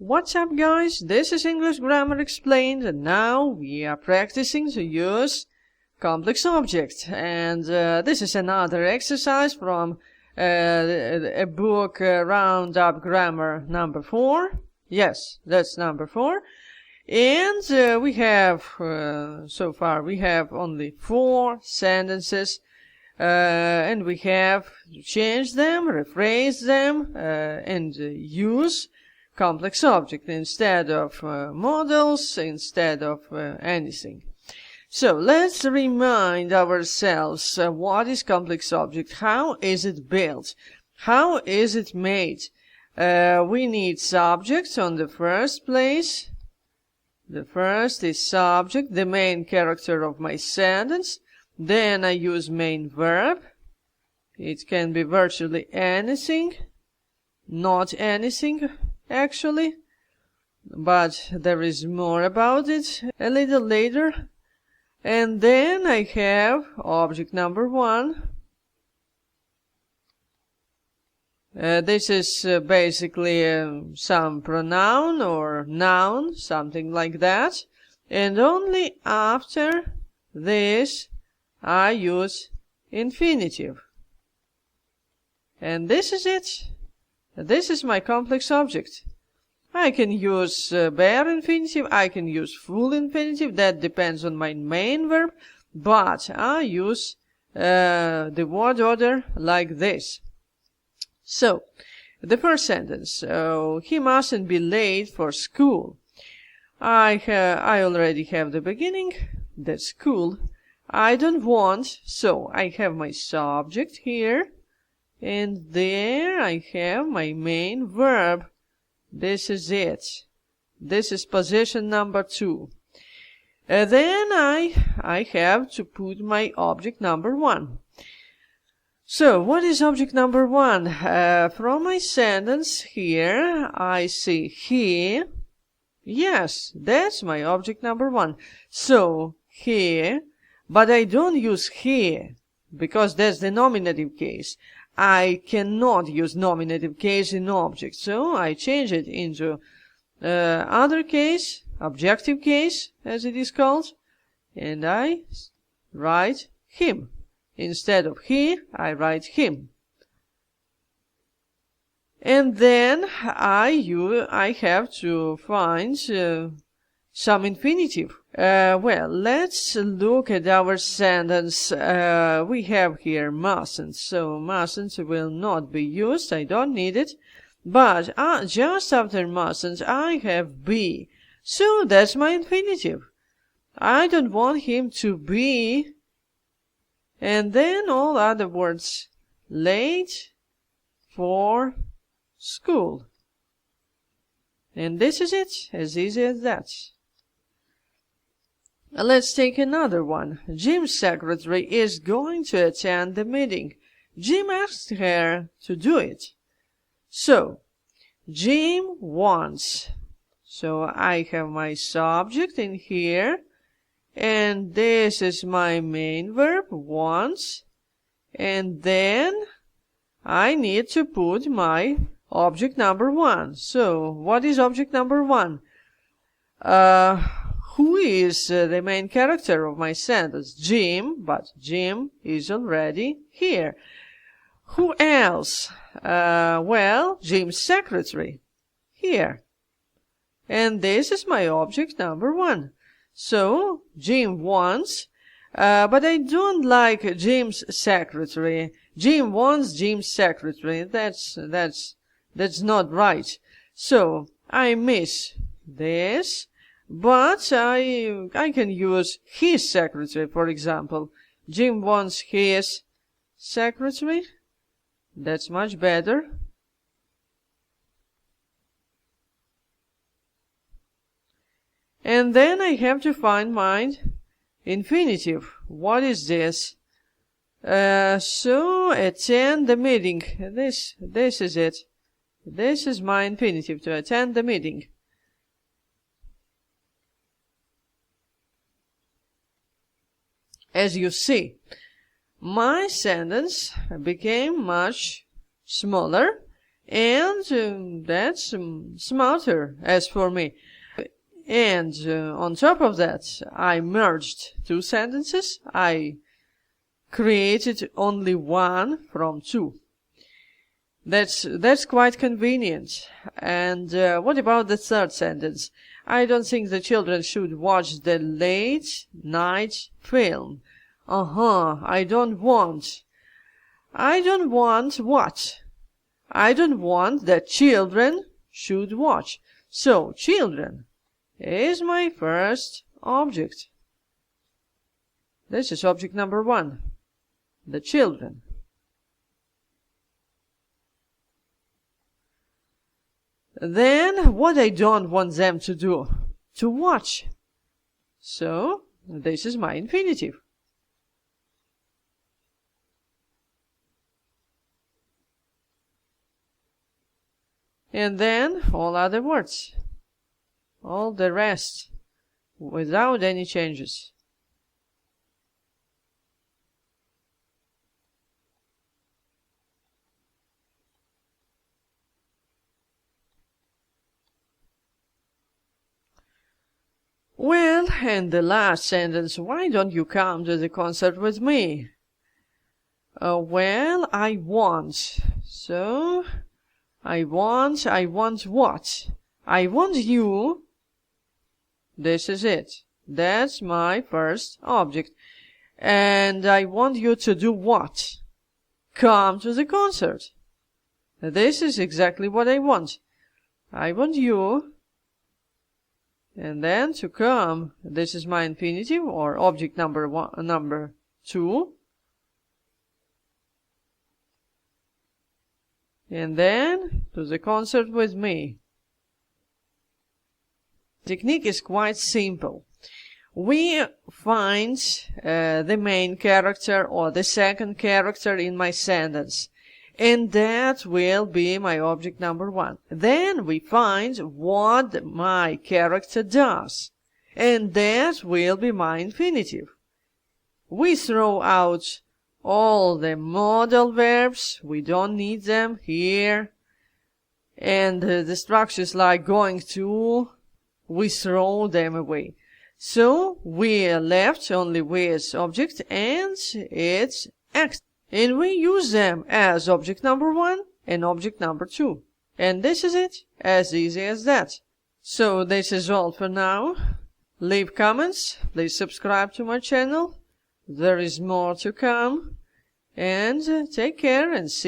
What's up, guys? This is English Grammar Explained, and now we are practicing to use complex objects. And this is another exercise from a book, Roundup Grammar number 4. Yes, that's number 4. And we have, so far, we have only 4 sentences. And we have to change them, rephrase them, and use complex object instead of modals, instead of anything. So let's remind ourselves what is complex object, how is it built, how is it made. We need subjects on the first place. The first is subject, the main character of my sentence. Then I use main verb. It can be virtually anything, not anything actually, but there is more about it a little later. And then I have object number 1. This is basically some pronoun or noun, something like that. And only after this I use infinitive. And this is it. This is my complex object. I can use bare infinitive, I can use full infinitive, that depends on my main verb, but I use the word order like this. So, the first sentence, he mustn't be late for school. I already have the beginning, that's school. I don't want, so I have my subject here. And there I have my main verb. This is it. This is position number 2. Then I have to put my object number 1. So, what is object number 1? From my sentence here, I see he. Yes, that's my object number 1. So, he, but I don't use he, because that's the nominative case. I cannot use nominative case in object, so I change it into other case, objective case, as it is called, and I write him. Instead of he, I write him. And then I have to find some infinitive. Well, let's look at our sentence. We have here mustn't, so mustn't will not be used. I don't need it. But just after mustn't, I have be. So that's my infinitive. I don't want him to be. And then all other words. Late for school. And this is it, as easy as that. Let's take another one. Jim's secretary is going to attend the meeting. Jim asked her to do it. So, Jim wants. So I have my subject in here. And this is my main verb, wants. And then I need to put my object number 1. So, what is object number 1? Who is the main character of my sentence? Jim, but Jim is already here. Who else? Well, Jim's secretary. Here. And this is my object number 1. So, Jim wants, but I don't like Jim's secretary. Jim wants Jim's secretary. That's not right. So, I miss this. But I can use his secretary, for example. Jim wants his secretary. That's much better. And then I have to find my infinitive. What is this? So, attend the meeting. This is it. This is my infinitive, to attend the meeting. As you see, my sentence became much smaller And that's smarter as for me. And on top of that, I merged two sentences. I created only one from two. That's quite convenient. And what about the third sentence? I don't think the children should watch the late night film. I don't want what? I don't want that children should watch. So, children is my first object. This is object number one. The children. Then, what I don't want them to do? To watch. So, this is my infinitive. And then, all other words. All the rest. Without any changes. Well, and the last sentence, why don't you come to the concert with me? Well, I want. So, I want what? I want you. This is it. That's my first object. And I want you to do what? Come to the concert. This is exactly what I want. I want you. And then to come, this is my infinitive or object number two. And then to the concert with me. Technique is quite simple. We find the main character or the second character in my sentence. And that will be my object number one. Then we find what my character does. And that will be my infinitive. We throw out all the modal verbs. We don't need them here. And the structures like going to, we throw them away. So we are left only with object and its act. And we use them as object number one and object number two. And this is it, as easy as that. So this is all for now. Leave comments, please subscribe to my channel. There is more to come. And take care and see